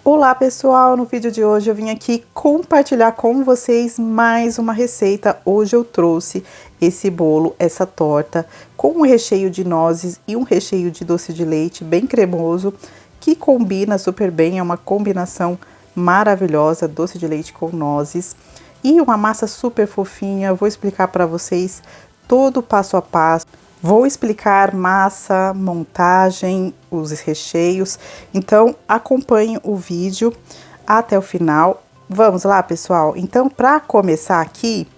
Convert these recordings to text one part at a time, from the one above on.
Olá pessoal, no vídeo de hoje eu vim aqui compartilhar com vocês mais uma receita. Hoje eu trouxe esse bolo, essa torta, com um recheio de nozes e um recheio de doce de leite bem cremoso, que combina super bem, é uma combinação maravilhosa, doce de leite com nozes. E uma massa super fofinha, eu vou explicar para vocês todo o passo a passo. Vou explicar massa, montagem, os recheios, então acompanhe o vídeo até o final. Vamos lá, pessoal? Então, para começar aqui,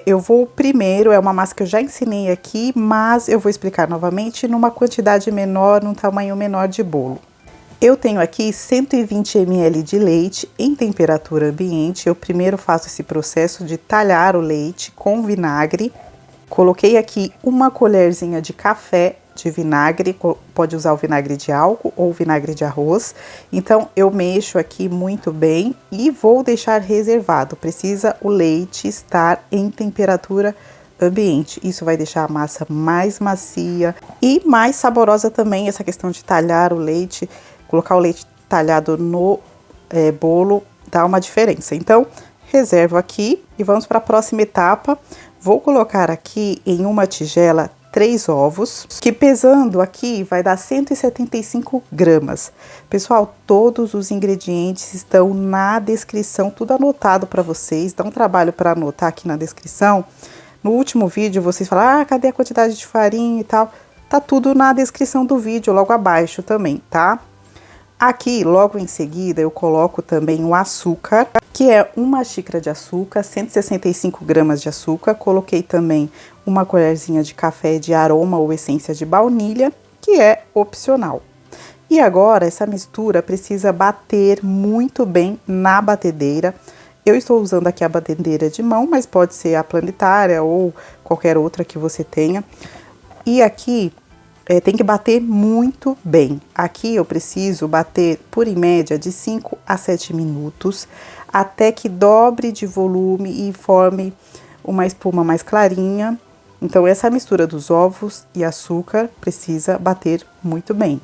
eu vou primeiro, é uma massa que eu já ensinei aqui, mas eu vou explicar novamente numa quantidade menor, num tamanho menor de bolo. Eu tenho aqui 120 ml de leite em temperatura ambiente. Eu primeiro faço esse processo de talhar o leite com vinagre. Coloquei aqui uma colherzinha de café de vinagre, pode usar o vinagre de álcool ou vinagre de arroz. Então, eu mexo aqui muito bem e vou deixar reservado. Precisa o leite estar em temperatura ambiente. Isso vai deixar a massa mais macia e mais saborosa também. Essa questão de talhar o leite, colocar o leite talhado no bolo, dá uma diferença. Então, reservo aqui e vamos para a próxima etapa. Vou colocar aqui em uma tigela 3 ovos, que pesando aqui vai dar 175 gramas. Pessoal, todos os ingredientes estão na descrição, tudo anotado para vocês. Dá um trabalho para anotar aqui na descrição. No último vídeo vocês falaram, cadê a quantidade de farinha e tal? Tá tudo na descrição do vídeo, logo abaixo também, tá? Aqui, logo em seguida, eu coloco também o açúcar, que é uma xícara de açúcar, 165 gramas de açúcar. Coloquei também uma colherzinha de café de aroma ou essência de baunilha, que é opcional. E agora, essa mistura precisa bater muito bem na batedeira. Eu estou usando aqui a batedeira de mão, mas pode ser a planetária ou qualquer outra que você tenha. E aqui tem que bater muito bem. Aqui eu preciso bater por em média de 5 a 7 minutos, até que dobre de volume e forme uma espuma mais clarinha. Então, essa mistura dos ovos e açúcar precisa bater muito bem.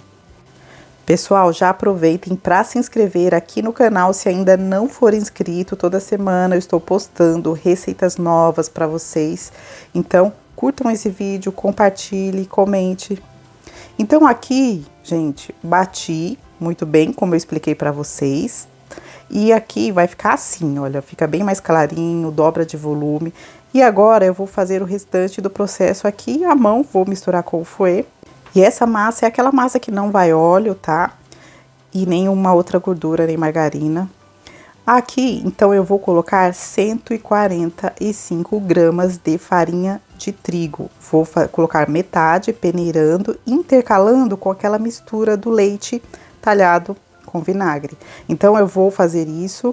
Pessoal, já aproveitem para se inscrever aqui no canal se ainda não for inscrito. Toda semana eu estou postando receitas novas para vocês. Então, curtam esse vídeo, compartilhe, comente. Então aqui, gente, bati muito bem, como eu expliquei para vocês. E aqui vai ficar assim, olha, fica bem mais clarinho, dobra de volume. E agora eu vou fazer o restante do processo aqui à mão, vou misturar com o fouet. E essa massa é aquela massa que não vai óleo, tá? E nenhuma outra gordura, nem margarina. Aqui, então, eu vou colocar 145 gramas de farinha de trigo. Vou colocar metade, peneirando, intercalando com aquela mistura do leite talhado com vinagre. Então, eu vou fazer isso,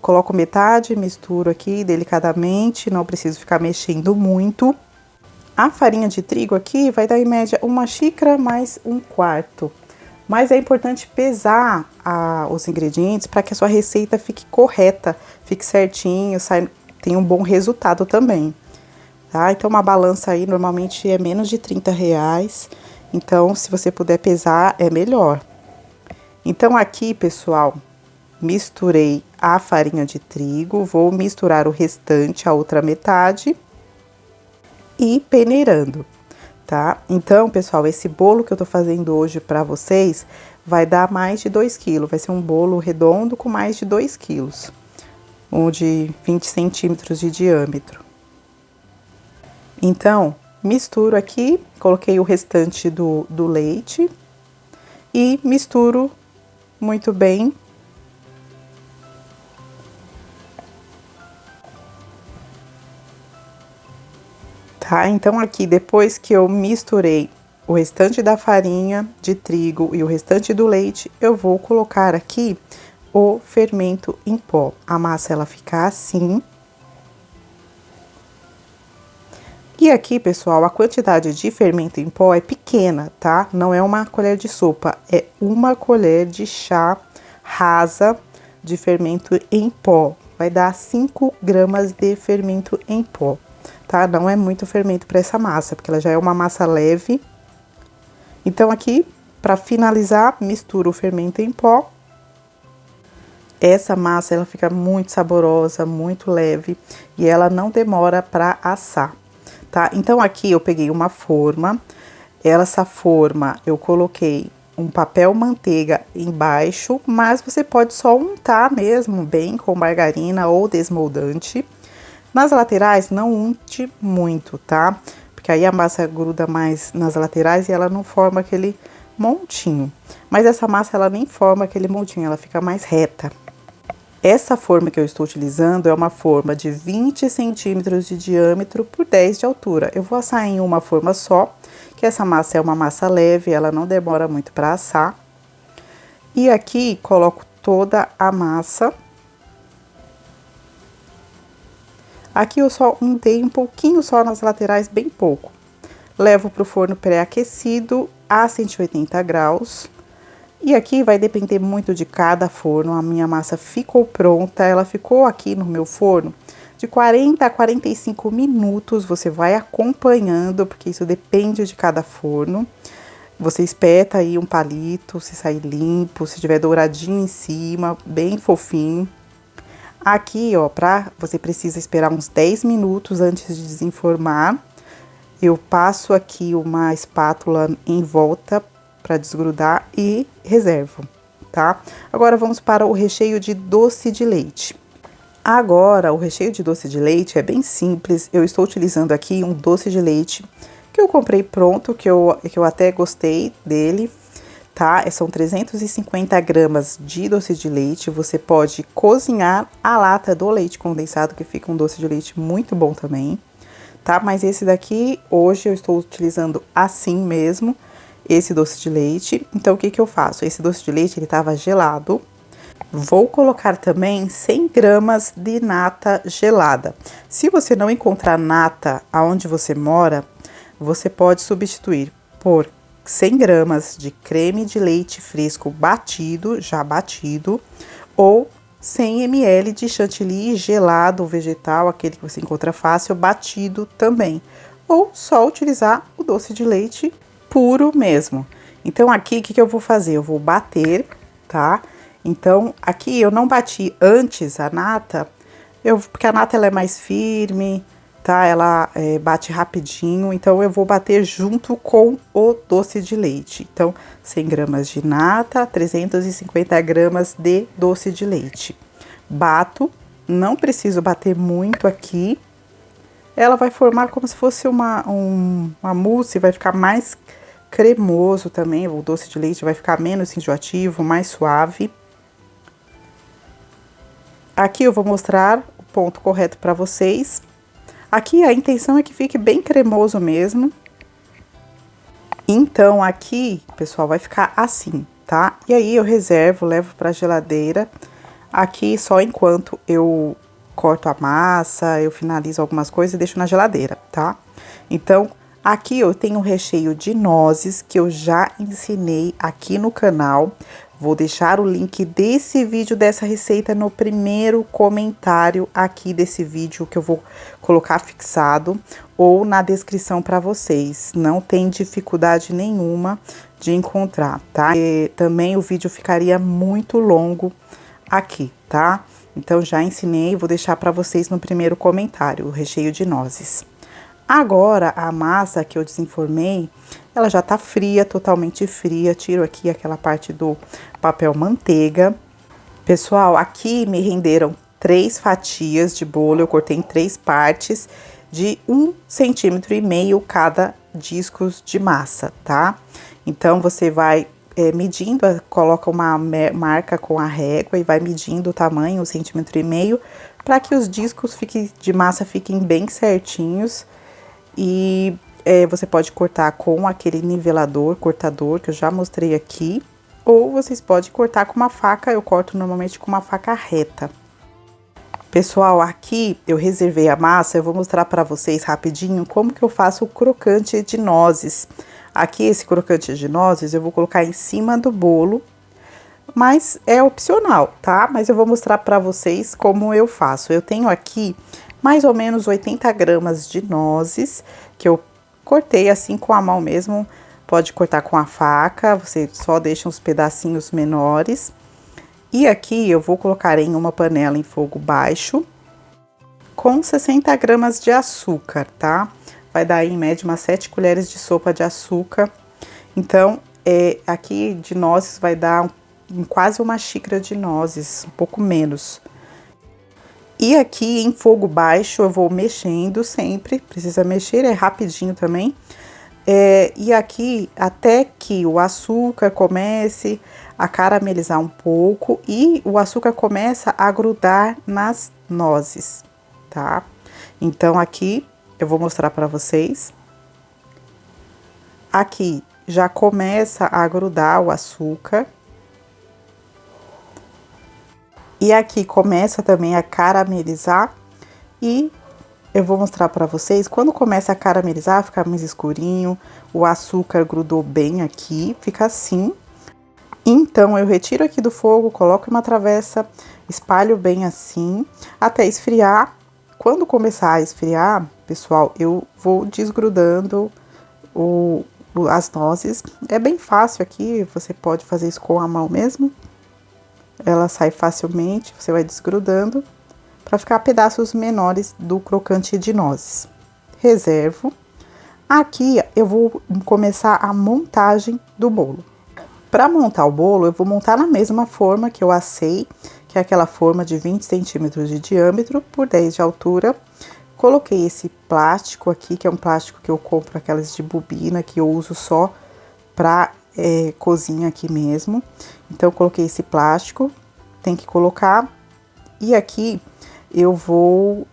coloco metade, misturo aqui delicadamente, não preciso ficar mexendo muito. A farinha de trigo aqui vai dar em média uma xícara mais um quarto. Mas é importante pesar os ingredientes para que a sua receita fique correta, fique certinho, tenha um bom resultado também, tá? Então, uma balança aí normalmente é menos de R$30, então se você puder pesar é melhor. Então, aqui, pessoal, misturei a farinha de trigo, vou misturar o restante, a outra metade, e peneirando. Tá? Então, pessoal, esse bolo que eu tô fazendo hoje pra vocês vai dar mais de 2 kg. Vai ser um bolo redondo com mais de 2 kg. Um de 20 centímetros de diâmetro. Então, misturo aqui, coloquei o restante do leite e misturo muito bem. Tá? Então, aqui, depois que eu misturei o restante da farinha de trigo e o restante do leite, eu vou colocar aqui o fermento em pó. A massa, ela fica assim. E aqui, pessoal, a quantidade de fermento em pó é pequena, tá? Não é uma colher de sopa, é uma colher de chá rasa de fermento em pó. Vai dar 5 gramas de fermento em pó. Tá? Não é muito fermento para essa massa, porque ela já é uma massa leve. Então, aqui, para finalizar, misturo o fermento em pó Essa massa, ela fica muito saborosa, muito leve e ela não demora para assar, tá? Então, aqui eu peguei uma forma, essa forma eu coloquei um papel manteiga embaixo, mas você pode só untar mesmo bem com margarina ou desmoldante. Nas laterais, não unte muito, tá? Porque aí a massa gruda mais nas laterais e ela não forma aquele montinho. Mas essa massa, ela nem forma aquele montinho, ela fica mais reta. Essa forma que eu estou utilizando é uma forma de 20 centímetros de diâmetro por 10 de altura. Eu vou assar em uma forma só, que essa massa é uma massa leve, ela não demora muito para assar. E aqui coloco toda a massa. Aqui eu só untei um pouquinho só nas laterais, bem pouco. Levo para o forno pré-aquecido a 180 graus. E aqui vai depender muito de cada forno. A minha massa ficou pronta, ela ficou aqui no meu forno de 40 a 45 minutos. Você vai acompanhando, porque isso depende de cada forno. Você espeta aí um palito, se sair limpo, se tiver douradinho em cima, bem fofinho. Aqui, ó, você precisa esperar uns 10 minutos antes de desenformar. Eu passo aqui uma espátula em volta para desgrudar e reservo, tá? Agora vamos para o recheio de doce de leite. Agora, o recheio de doce de leite é bem simples. Eu estou utilizando aqui um doce de leite que eu comprei pronto, que eu até gostei dele, tá? São 350 gramas de doce de leite. Você pode cozinhar a lata do leite condensado, que fica um doce de leite muito bom também, tá? Mas esse daqui, hoje eu estou utilizando assim mesmo, esse doce de leite. Então, o que que eu faço? Esse doce de leite, ele tava gelado. Vou colocar também 100 gramas de nata gelada. Se você não encontrar nata aonde você mora, você pode substituir por 100 gramas de creme de leite fresco batido, já batido, ou 100 ml de chantilly gelado vegetal, aquele que você encontra fácil, batido também. Ou só utilizar o doce de leite puro mesmo. Então, aqui, o que que eu vou fazer? Eu vou bater, tá? Então, aqui eu não bati antes a nata, porque a nata ela é mais firme, tá? Ela bate rapidinho, então eu vou bater junto com o doce de leite. Então, 100 gramas de nata, 350 gramas de doce de leite. Bato, não preciso bater muito aqui. Ela vai formar como se fosse uma mousse, vai ficar mais cremoso também, o doce de leite vai ficar menos enjoativo, mais suave. Aqui eu vou mostrar o ponto correto para vocês. Aqui a intenção é que fique bem cremoso mesmo. Então, aqui, pessoal, vai ficar assim, tá? E aí eu reservo, levo para geladeira. Aqui só enquanto eu corto a massa, eu finalizo algumas coisas e deixo na geladeira, tá? Então, aqui eu tenho um recheio de nozes que eu já ensinei aqui no canal. Vou deixar o link desse vídeo, dessa receita, no primeiro comentário aqui desse vídeo, que eu vou colocar fixado, ou na descrição para vocês. Não tem dificuldade nenhuma de encontrar, tá? E também o vídeo ficaria muito longo aqui, tá? Então, já ensinei, vou deixar para vocês no primeiro comentário, o recheio de nozes. Agora, a massa que eu desenformei, ela já tá fria, totalmente fria. Tiro aqui aquela parte do papel manteiga. Pessoal, aqui me renderam 3 fatias de bolo. Eu cortei em 3 partes de 1,5 centímetro cada discos de massa, tá? Então, você vai medindo, coloca uma marca com a régua e vai medindo o tamanho, 1,5 centímetro, para que os discos de massa fiquem bem certinhos. E você pode cortar com aquele nivelador, cortador, que eu já mostrei aqui. Ou vocês podem cortar com uma faca, eu corto normalmente com uma faca reta. Pessoal, aqui eu reservei a massa, eu vou mostrar para vocês rapidinho como que eu faço o crocante de nozes. Aqui esse crocante de nozes eu vou colocar em cima do bolo, mas é opcional, tá? Mas eu vou mostrar para vocês como eu faço. Eu tenho aqui mais ou menos 80 gramas de nozes, que eu cortei assim com a mão mesmo, pode cortar com a faca, você só deixa uns pedacinhos menores. E aqui eu vou colocar em uma panela em fogo baixo com 60 gramas de açúcar, tá? Vai dar em média umas 7 colheres de sopa de açúcar. Então, aqui de nozes vai dar quase uma xícara de nozes, um pouco menos. E aqui em fogo baixo eu vou mexendo sempre, precisa mexer, é rapidinho também. E aqui até que o açúcar comece a caramelizar um pouco e o açúcar começa a grudar nas nozes, tá? Então aqui eu vou mostrar para vocês. Aqui já começa a grudar o açúcar. E aqui começa também a caramelizar e eu vou mostrar para vocês, quando começa a caramelizar, fica mais escurinho, o açúcar grudou bem aqui, fica assim. Então, eu retiro aqui do fogo, coloco em uma travessa, espalho bem assim, até esfriar. Quando começar a esfriar, pessoal, eu vou desgrudando as nozes. É bem fácil aqui, você pode fazer isso com a mão mesmo. Ela sai facilmente, você vai desgrudando para ficar pedaços menores do crocante de nozes. Reservo. Aqui eu vou começar a montagem do bolo. Para montar o bolo, eu vou montar na mesma forma que eu assei, que é aquela forma de 20 centímetros de diâmetro por 10 de altura. Coloquei esse plástico aqui, que é um plástico que eu compro, aquelas de bobina, que eu uso só para cozinha aqui mesmo. Então, coloquei esse plástico, tem que colocar. E aqui eu vou,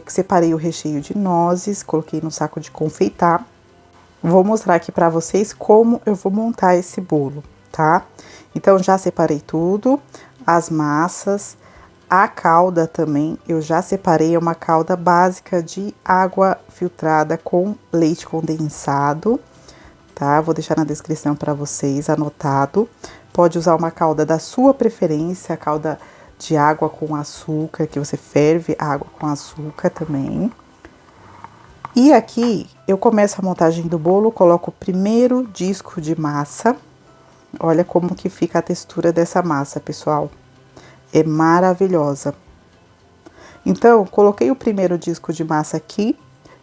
separei o recheio de nozes, coloquei no saco de confeitar. Vou mostrar aqui para vocês como eu vou montar esse bolo, tá? Então, já separei tudo, as massas, a calda também, eu já separei uma calda básica de água filtrada com leite condensado, tá? Vou deixar na descrição para vocês, anotado. Pode usar uma calda da sua preferência, a calda de água com açúcar, que você ferve a água com açúcar também. E aqui eu começo a montagem do bolo, coloco o primeiro disco de massa. Olha como que fica a textura dessa massa, pessoal. É maravilhosa. Então, coloquei o primeiro disco de massa aqui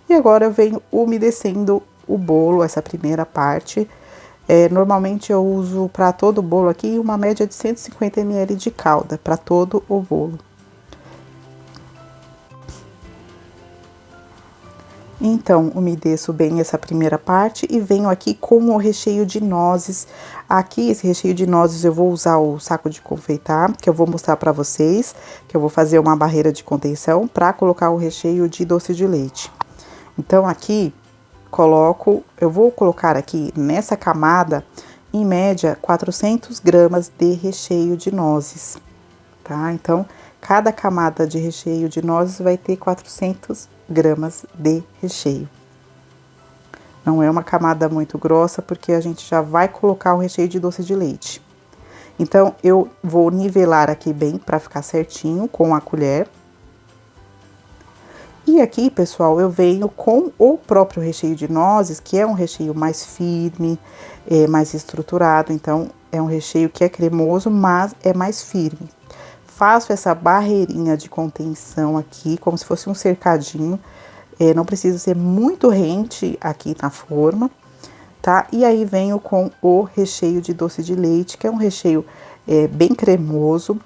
e agora eu venho umedecendo o bolo, essa primeira parte. Normalmente eu uso para todo o bolo aqui uma média de 150 ml de calda para todo o bolo. Então, umedeço bem essa primeira parte e venho aqui com o recheio de nozes. Aqui, esse recheio de nozes, eu vou usar o saco de confeitar, que eu vou mostrar para vocês, que eu vou fazer uma barreira de contenção para colocar o recheio de doce de leite. Então, aqui, eu vou colocar aqui nessa camada, em média, 400 gramas de recheio de nozes, tá? Então, cada camada de recheio de nozes vai ter 400 gramas de recheio. Não é uma camada muito grossa, porque a gente já vai colocar o recheio de doce de leite. Então, eu vou nivelar aqui bem para ficar certinho com a colher. E aqui, pessoal, eu venho com o próprio recheio de nozes, que é um recheio mais firme, mais estruturado. Então, é um recheio que é cremoso, mas é mais firme. Faço essa barreirinha de contenção aqui, como se fosse um cercadinho. Não precisa ser muito rente aqui na forma, tá? E aí venho com o recheio de doce de leite, que é um recheio bem cremoso.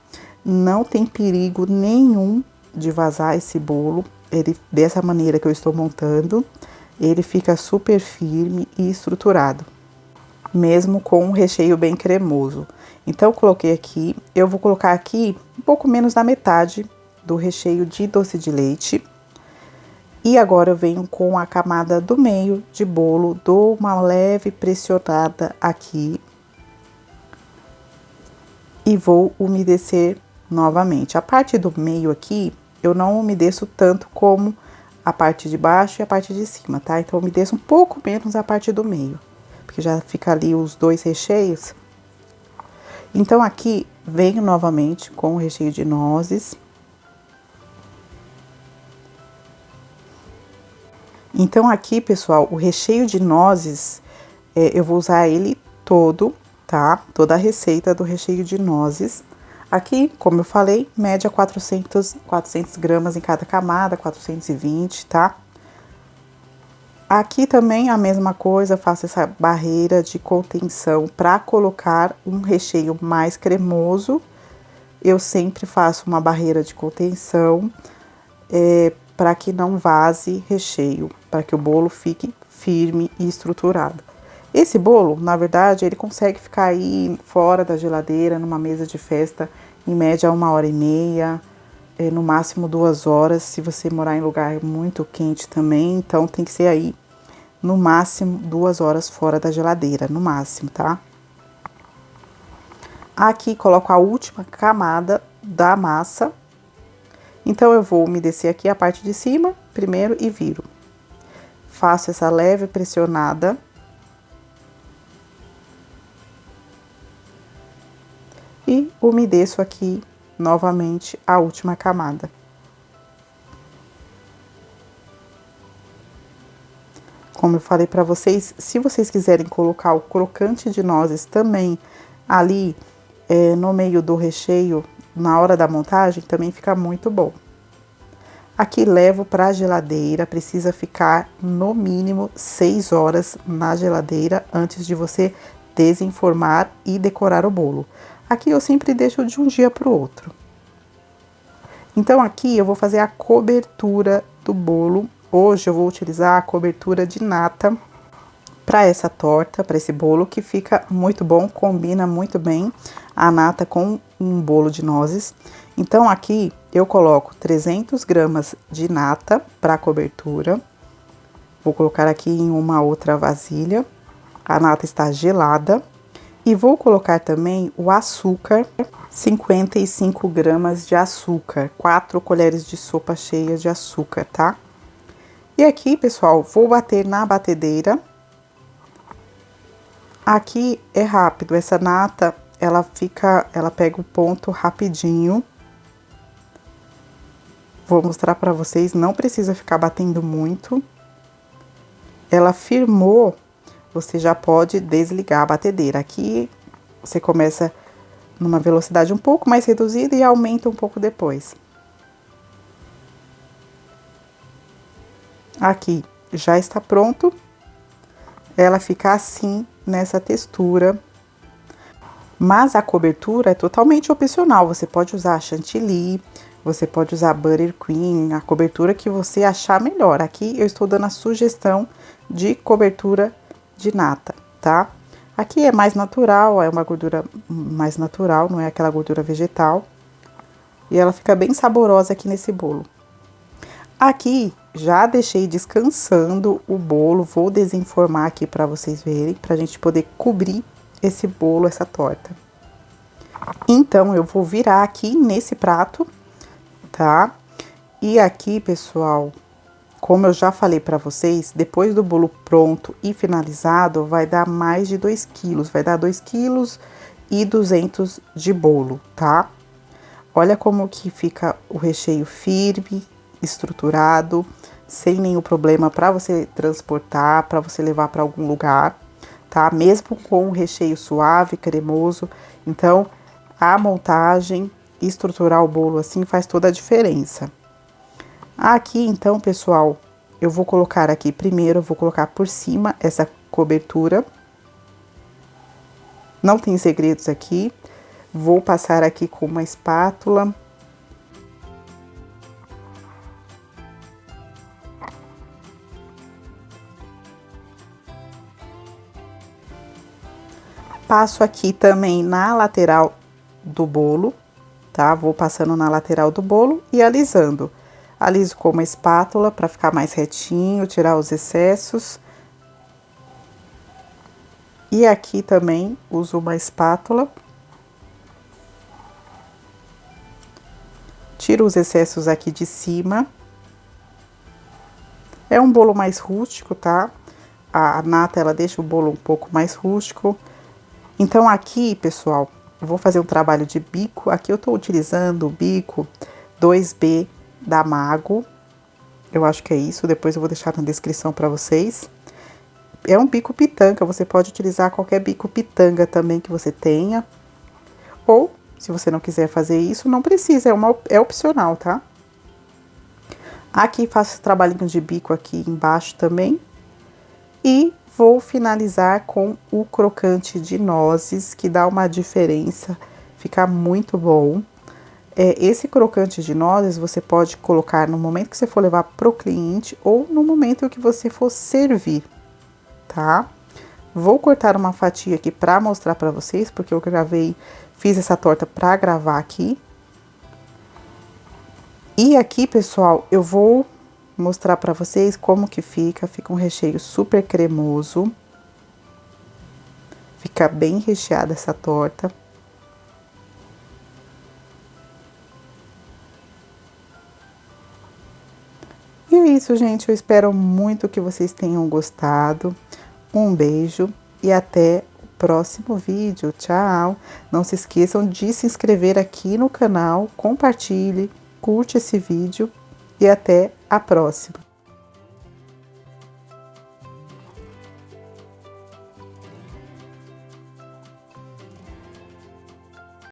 Não tem perigo nenhum de vazar esse bolo. Ele, dessa maneira que eu estou montando, ele fica super firme e estruturado, mesmo com um recheio bem cremoso. Então, eu coloquei aqui, eu vou colocar aqui um pouco menos da metade do recheio de doce de leite. E agora eu venho com a camada do meio de bolo, dou uma leve pressionada aqui. E vou umedecer novamente. A parte do meio aqui, eu não umedeço tanto como a parte de baixo e a parte de cima, tá? Então, eu umedeço um pouco menos a parte do meio, porque já fica ali os dois recheios. Então, aqui, venho novamente com o recheio de nozes. Então, aqui, pessoal, o recheio de nozes, eu vou usar ele todo, tá? Toda a receita do recheio de nozes. Aqui, como eu falei, média 400 gramas em cada camada, 420, tá? Aqui também a mesma coisa, faço essa barreira de contenção para colocar um recheio mais cremoso. Eu sempre faço uma barreira de contenção para que não vaze recheio, para que o bolo fique firme e estruturado. Esse bolo, na verdade, ele consegue ficar aí fora da geladeira, numa mesa de festa, em média 1h30, no máximo 2 horas, se você morar em lugar muito quente também, então tem que ser aí, no máximo, 2 horas fora da geladeira, no máximo, tá? Aqui coloco a última camada da massa, então eu vou umedecer aqui a parte de cima, primeiro, e viro. Faço essa leve pressionada. E umedeço aqui novamente a última camada. Como eu falei para vocês, se vocês quiserem colocar o crocante de nozes também ali no meio do recheio, na hora da montagem, também fica muito bom. Aqui levo para a geladeira, precisa ficar no mínimo 6 horas na geladeira antes de você desenformar e decorar o bolo. Aqui eu sempre deixo de um dia para o outro. Então aqui eu vou fazer a cobertura do bolo. Hoje eu vou utilizar a cobertura de nata para essa torta, para esse bolo, que fica muito bom, combina muito bem a nata com um bolo de nozes. Então aqui eu coloco 300 gramas de nata para cobertura. Vou colocar aqui em uma outra vasilha. A nata está gelada. E vou colocar também o açúcar, 55 gramas de açúcar, 4 colheres de sopa cheias de açúcar, tá? E aqui, pessoal, vou bater na batedeira. Aqui é rápido, essa nata, ela pega o ponto rapidinho. Vou mostrar pra vocês, não precisa ficar batendo muito. Ela firmou, você já pode desligar a batedeira. Aqui você começa numa velocidade um pouco mais reduzida e aumenta um pouco depois. Aqui já está pronto. Ela fica assim, nessa textura. Mas a cobertura é totalmente opcional. Você pode usar chantilly, você pode usar buttercream, a cobertura que você achar melhor. Aqui eu estou dando a sugestão de cobertura de nata, tá? Aqui é mais natural, é uma gordura mais natural, não é aquela gordura vegetal. E ela fica bem saborosa aqui nesse bolo. Aqui já deixei descansando o bolo, vou desenformar aqui para vocês verem, pra gente poder cobrir esse bolo, essa torta. Então eu vou virar aqui nesse prato, tá? E aqui, pessoal, como eu já falei pra vocês, depois do bolo pronto e finalizado, vai dar mais de 2 quilos. Vai dar 2 quilos e 200 de bolo, tá? Olha como que fica o recheio firme, estruturado, sem nenhum problema pra você transportar, pra você levar pra algum lugar, tá? Mesmo com o recheio suave, cremoso. Então, a montagem, estruturar o bolo assim faz toda a diferença. Aqui, então, pessoal, eu vou colocar aqui primeiro, eu vou colocar por cima essa cobertura. Não tem segredos aqui. Vou passar aqui com uma espátula. Passo aqui também na lateral do bolo, tá? Vou passando na lateral do bolo e alisando. Aliso com uma espátula para ficar mais retinho, tirar os excessos. E aqui também uso uma espátula. Tiro os excessos aqui de cima. É um bolo mais rústico, tá? A nata, ela deixa o bolo um pouco mais rústico. Então, aqui, pessoal, eu vou fazer um trabalho de bico. Aqui eu tô utilizando o bico 2B da Mago. Eu acho que é isso, depois eu vou deixar na descrição para vocês. É um bico pitanga, você pode utilizar qualquer bico pitanga também que você tenha. Ou Se você não quiser fazer isso, não precisa, é opcional, tá? Aqui faço esse trabalhinho de bico aqui embaixo também. E vou finalizar com o crocante de nozes, que dá uma diferença, fica muito bom. Esse crocante de nozes você pode colocar no momento que você for levar pro cliente ou no momento que você for servir, tá? Vou cortar uma fatia aqui pra mostrar pra vocês, porque eu fiz essa torta pra gravar aqui. E aqui, pessoal, eu vou mostrar pra vocês como que fica um recheio super cremoso. Fica bem recheada essa torta. E é isso, gente, eu espero muito que vocês tenham gostado. Um beijo e até o próximo vídeo. Tchau! Não se esqueçam de se inscrever aqui no canal, compartilhe, curte esse vídeo e até a próxima.